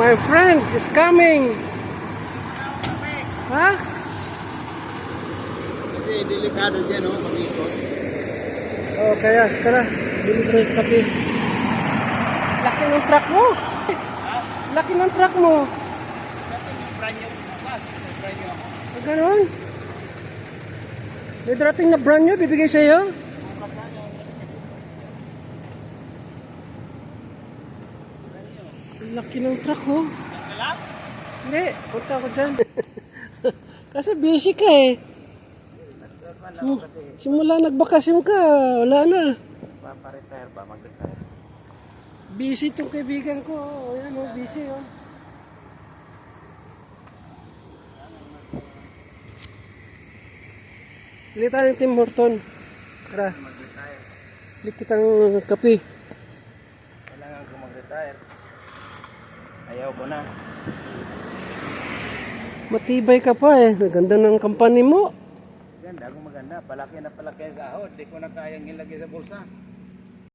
My friend is coming. Ha? Kasi delikado dyan, oh, mag-ikot. Oh, kaya, tara. Bili ko ng kape. Laki ng truck mo. Laki ng truck mo. Dati yung brand new bukas. May brand new ako. Ganon. May darating na brand new, bibigay sa iyo. Bukas na yan. Laki ng truck mo. Yan lang? Hindi, punta ako dyan. Kasi busy ka eh. Nagtapan ako kasi Simula nagbakasyon ka, wala na. paparetire ba? Mag-retire. Busy itong kaibigan ko. Ayan o, busy o. Bili tayo ng Tim Horton. Tara, Mag-retire. bili kitang kape. Kailangan ko mag-retire. Ayaw ko na. Matibay ka pa eh. Ganda ng company mo. Ganda, kung maganda. Palaki na palaki ang sahod. Di ko na kayang ilagay sa bulsa.